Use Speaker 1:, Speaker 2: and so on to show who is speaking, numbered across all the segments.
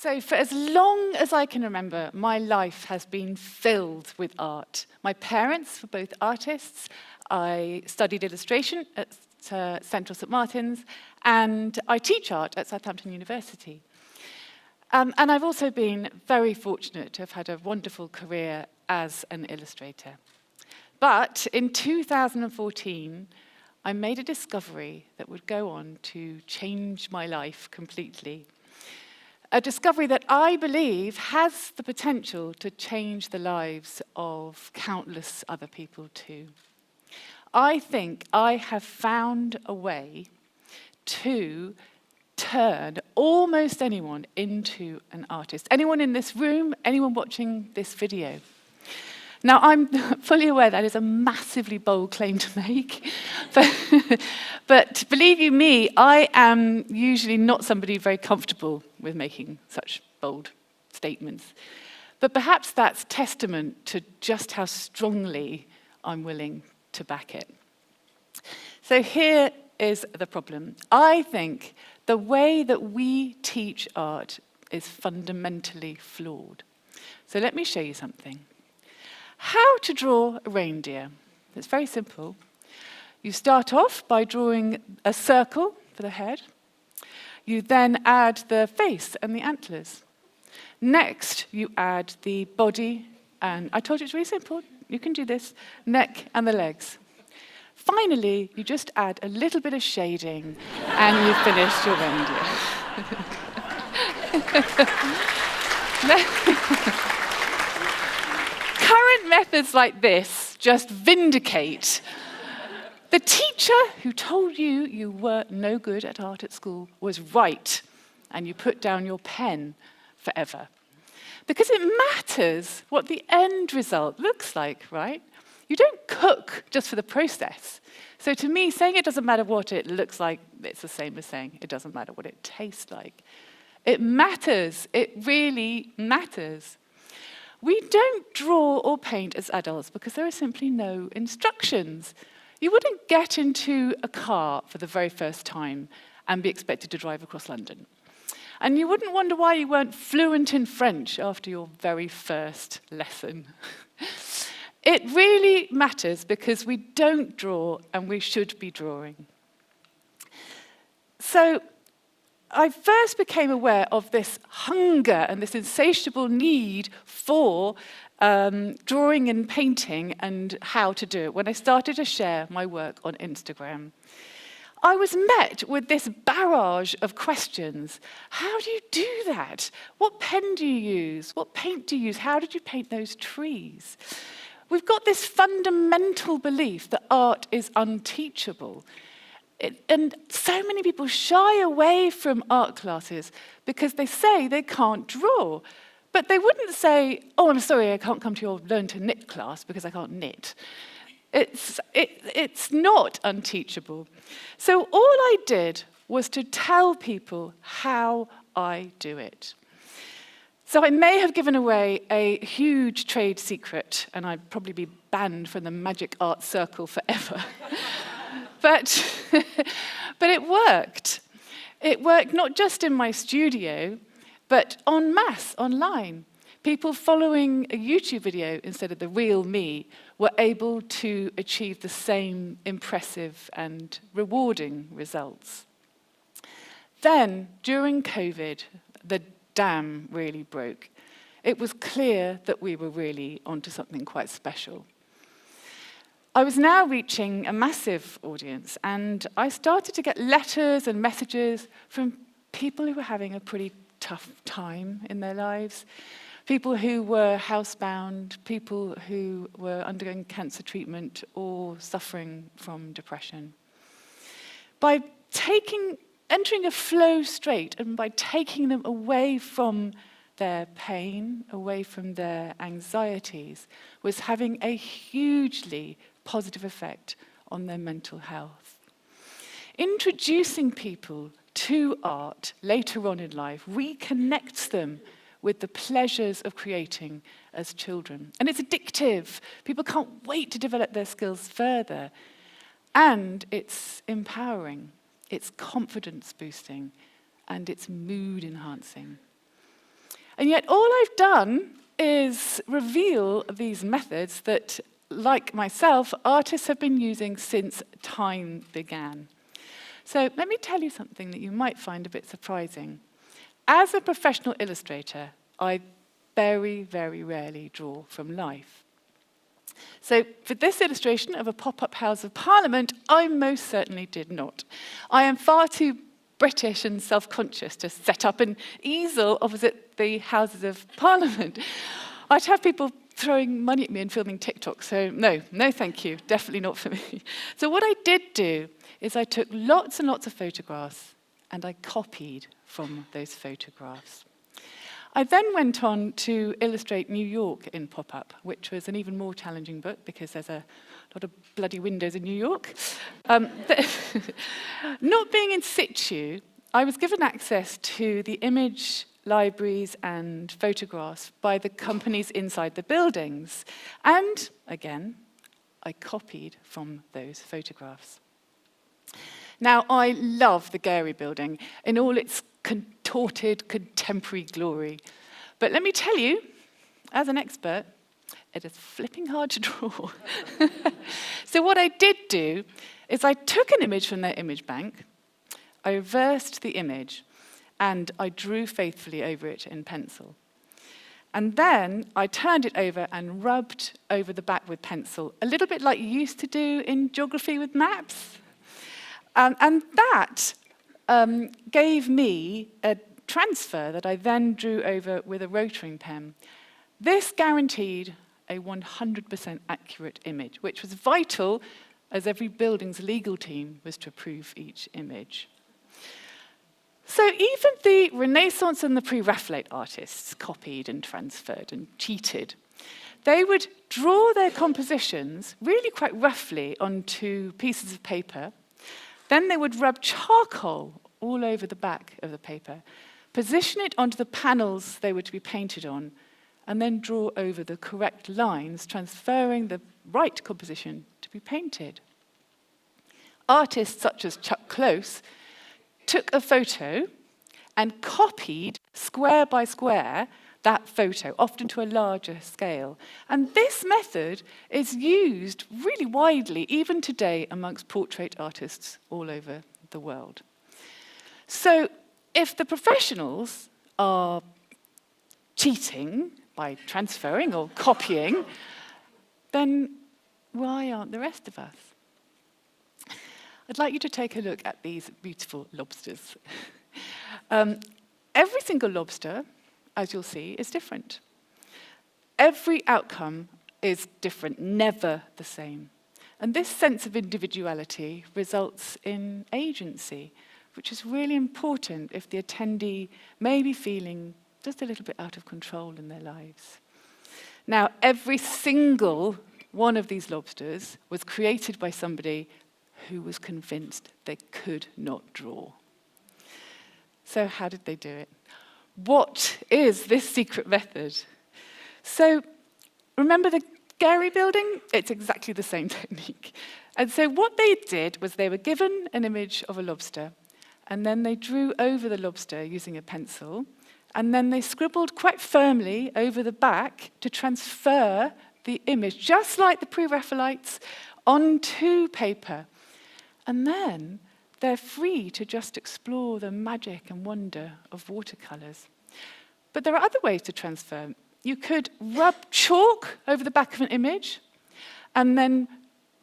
Speaker 1: So for as long as I can remember, my life has been filled with art. My parents were both artists. I studied illustration at Central St Martin's, and I teach art at Southampton University. And I've also been very fortunate to have had a wonderful career as an illustrator. But in 2014, I made a discovery that would go on to change my life completely. A discovery that I believe has the potential to change the lives of countless other people too. I think I have found a way to turn almost anyone into an artist. Anyone in this room, anyone watching this video. Now, I'm fully aware that is a massively bold claim to make, but believe you me, I am usually not somebody very comfortable with making such bold statements. But perhaps that's testament to just how strongly I'm willing to back it. So here is the problem. I think the way that we teach art is fundamentally flawed. So let me show you something. How to draw a reindeer. It's very simple. You start off by drawing a circle for the head. You then add the face and the antlers. Next, you add the body, and I told you it's really simple. You can do this, neck and the legs. Finally, you just add a little bit of shading, and you've finished your reindeer. Current methods like this just vindicate. The teacher who told you you were no good at art at school was right, and you put down your pen forever. Because it matters what the end result looks like, right? You don't cook just for the process. So to me, saying it doesn't matter what it looks like, it's the same as saying it doesn't matter what it tastes like. It matters. It really matters. We don't draw or paint as adults because there are simply no instructions. You wouldn't get into a car for the very first time and be expected to drive across London. And you wouldn't wonder why you weren't fluent in French after your very first lesson. It really matters because we don't draw and we should be drawing. So I first became aware of this hunger and this insatiable need for drawing and painting and how to do it when I started to share my work on Instagram. I was met with this barrage of questions. How do you do that? What pen do you use? What paint do you use? How did you paint those trees? We've got this fundamental belief that art is unteachable. And so many people shy away from art classes because they say they can't draw. But they wouldn't say, oh, I'm sorry, I can't come to your learn to knit class because I can't knit. It's not unteachable. So all I did was to tell people how I do it. So I may have given away a huge trade secret, and I'd probably be banned from the magic art circle forever. But it worked. It worked not just in my studio, but en masse online. People following a YouTube video instead of the real me were able to achieve the same impressive and rewarding results. Then, during COVID, the dam really broke. It was clear that we were really onto something quite special. I was now reaching a massive audience, and I started to get letters and messages from people who were having a pretty tough time in their lives, people who were housebound, people who were undergoing cancer treatment or suffering from depression. By entering a flow state and by taking them away from their pain, away from their anxieties, was having a hugely positive effect on their mental health. Introducing people to art later on in life reconnects them with the pleasures of creating as children. And it's addictive. People can't wait to develop their skills further. And it's empowering. It's confidence boosting. And it's mood enhancing. And yet all I've done is reveal these methods that, like myself, artists have been using since time began. So let me tell you something that you might find a bit surprising. As a professional illustrator, I very, very rarely draw from life. So for this illustration of a pop-up House of Parliament, I most certainly did not. I am far too British and self-conscious to set up an easel opposite the Houses of Parliament. I'd have people throwing money at me and filming TikTok, so no thank you, definitely not for me. So what I did do is I took lots and lots of photographs and I copied from those photographs. I then went on to illustrate New York in pop-up, which was an even more challenging book because there's a lot of bloody windows in New York. Not being in situ, I was given access to the image libraries and photographs by the companies inside the buildings. And, again, I copied from those photographs. Now, I love the Gehry building in all its contorted contemporary glory. But let me tell you, as an expert, it is flipping hard to draw. So what I did do is I took an image from their image bank, I reversed the image, and I drew faithfully over it in pencil. And then I turned it over and rubbed over the back with pencil, a little bit like you used to do in geography with maps. And that gave me a transfer that I then drew over with a rotring pen. This guaranteed a 100% accurate image, which was vital as every building's legal team was to approve each image. So even the Renaissance and the Pre-Raphaelite artists copied and transferred and cheated. They would draw their compositions really quite roughly onto pieces of paper. Then they would rub charcoal all over the back of the paper, position it onto the panels they were to be painted on, and then draw over the correct lines, transferring the right composition to be painted. Artists such as Chuck Close took a photo and copied square by square that photo, often to a larger scale. And this method is used really widely, even today, amongst portrait artists all over the world. So if the professionals are cheating by transferring or copying, then why aren't the rest of us? I'd like you to take a look at these beautiful lobsters. Every single lobster, as you'll see, is different. Every outcome is different, never the same. And this sense of individuality results in agency, which is really important if the attendee may be feeling just a little bit out of control in their lives. Now, every single one of these lobsters was created by somebody who was convinced they could not draw. So how did they do it? What is this secret method? So remember the Gehry building? It's exactly the same technique. And so what they did was they were given an image of a lobster, and then they drew over the lobster using a pencil, and then they scribbled quite firmly over the back to transfer the image, just like the Pre-Raphaelites, onto paper. And then they're free to just explore the magic and wonder of watercolours. But there are other ways to transfer. You could rub chalk over the back of an image and then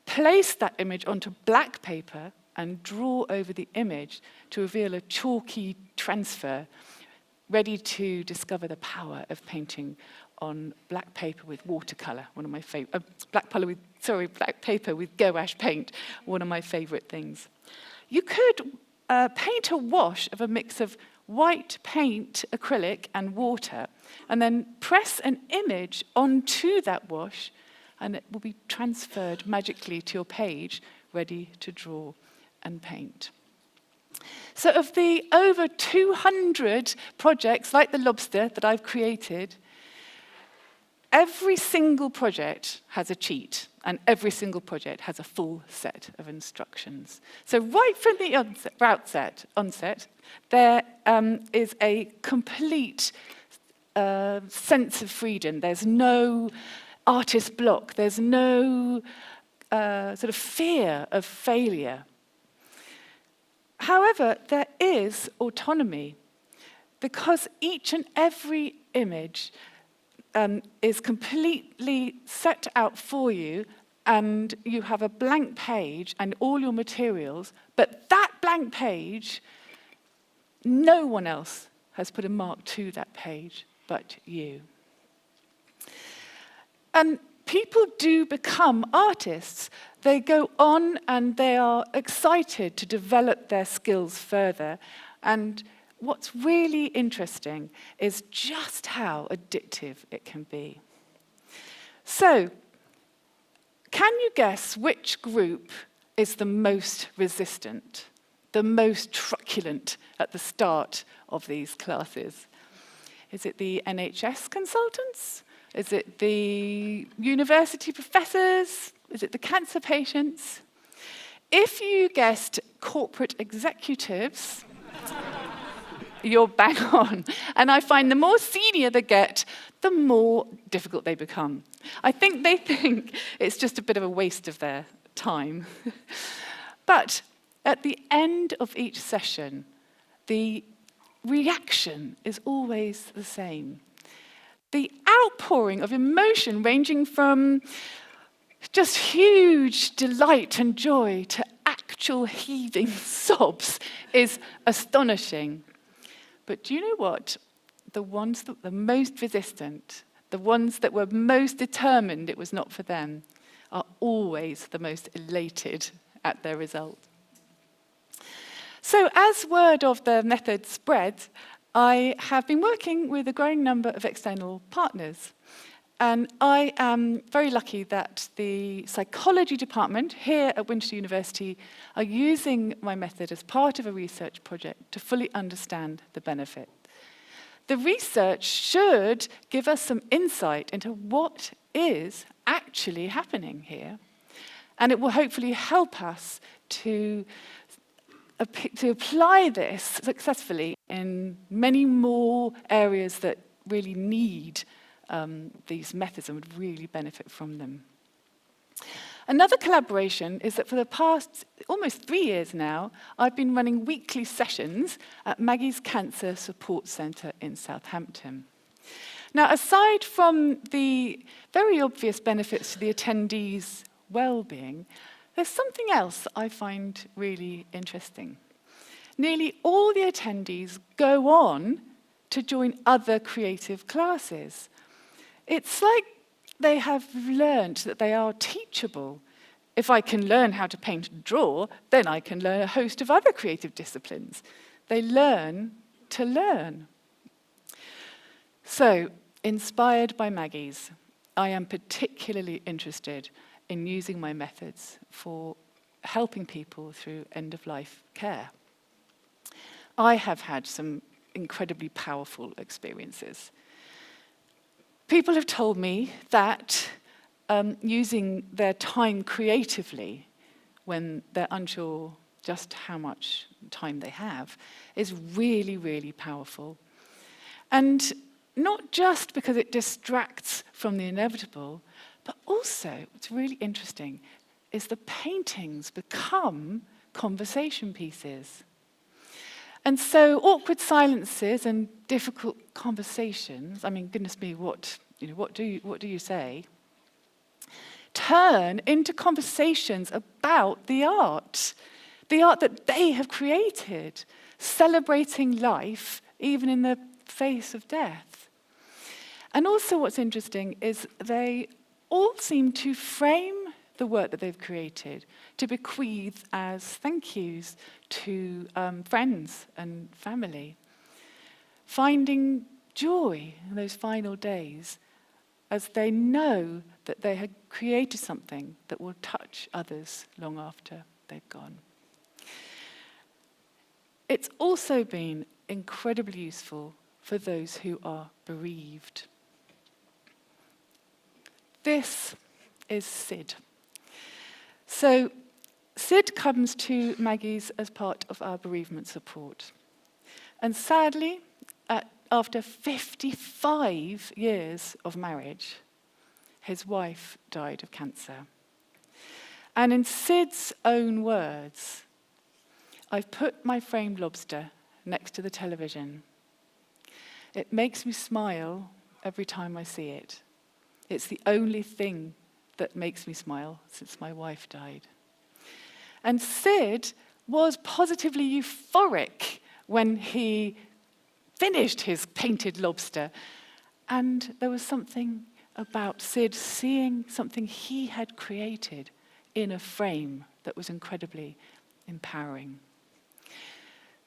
Speaker 1: place that image onto black paper and draw over the image to reveal a chalky transfer, ready to discover the power of painting on black paper with watercolour, one of my favourite, black paper with gouache paint, one of my favourite things. You could paint a wash of a mix of white paint, acrylic, and water, and then press an image onto that wash, and it will be transferred magically to your page, ready to draw and paint. So of the over 200 projects like the lobster that I've created, every single project has a cheat, and every single project has a full set of instructions. So right from the onset, there is a complete sense of freedom. There's no artist block. There's no sort of fear of failure. However, there is autonomy, because each and every image is completely set out for you, and you have a blank page and all your materials, but that blank page, no one else has put a mark to that page but you. And people do become artists. They go on and they are excited to develop their skills further. And what's really interesting is just how addictive it can be. So, can you guess which group is the most resistant, the most truculent at the start of these classes? Is it the NHS consultants? Is it the university professors? Is it the cancer patients? If you guessed corporate executives, you're bang on. And I find the more senior they get, the more difficult they become. I think they think it's just a bit of a waste of their time. But at the end of each session, the reaction is always the same. The outpouring of emotion, ranging from just huge delight and joy to actual heaving sobs, is astonishing. But do you know what? The ones that were the most resistant, the ones that were most determined it was not for them, are always the most elated at their result. So as word of the method spreads, I have been working with a growing number of external partners. And I am very lucky that the psychology department here at Winchester University are using my method as part of a research project to fully understand the benefit. The research should give us some insight into what is actually happening here. And it will hopefully help us to apply this successfully in many more areas that really need these methods and would really benefit from them. Another collaboration is that for the past almost 3 years now, I've been running weekly sessions at Maggie's Cancer Support Centre in Southampton. Now, aside from the very obvious benefits to the attendees' well-being, there's something else I find really interesting. Nearly all the attendees go on to join other creative classes. It's like they have learned that they are teachable. If I can learn how to paint and draw, then I can learn a host of other creative disciplines. They learn to learn. So, inspired by Maggie's, I am particularly interested in using my methods for helping people through end-of-life care. I have had some incredibly powerful experiences. People have told me that using their time creatively when they're unsure just how much time they have is really, really powerful. And not just because it distracts from the inevitable, but also, what's really interesting, is the paintings become conversation pieces. And so awkward silences and difficult conversations, I mean, goodness me, what do you say? Turn into conversations about the art that they have created, celebrating life even in the face of death. And also what's interesting is they all seem to frame the work that they've created to bequeath as thank yous to friends and family, finding joy in those final days as they know that they had created something that will touch others long after they've gone. It's also been incredibly useful for those who are bereaved. This is Sid. So Sid comes to Maggie's as part of our bereavement support. And sadly, at after 55 years of marriage, his wife died of cancer. And in Sid's own words, "I've put my framed lobster next to the television. It makes me smile every time I see it. It's the only thing that makes me smile since my wife died." And Sid was positively euphoric when he finished his painted lobster. And there was something about Sid seeing something he had created in a frame that was incredibly empowering.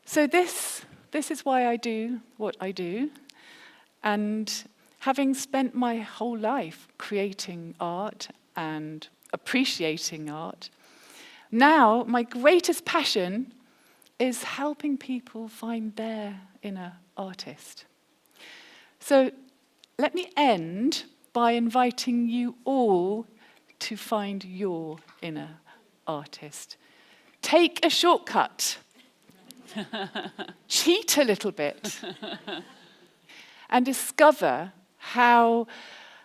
Speaker 1: So this is why I do what I do. And having spent my whole life creating art and appreciating art, now my greatest passion is helping people find their inner artist. So let me end by inviting you all to find your inner artist. Take a shortcut. Cheat a little bit. And discover how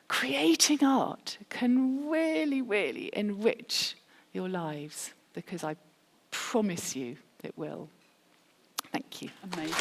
Speaker 1: creating art can really, really enrich your lives, because I promise you it will. Thank you.
Speaker 2: Amazing.